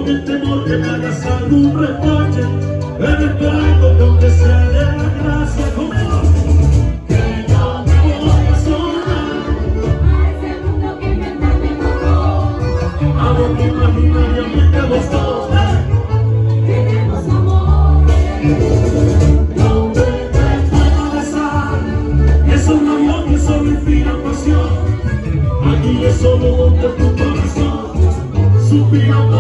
el temor que me hagas algún reproche, en el plato que aunque sea de la gracia, como que yo me voy a sonar a ese mundo que inventaste como a lo que imaginariamente los dos tenemos amor. donde te puedo besar. Es un avión que solo inspira pasión. Aquí es solo donde tu corazón suspira.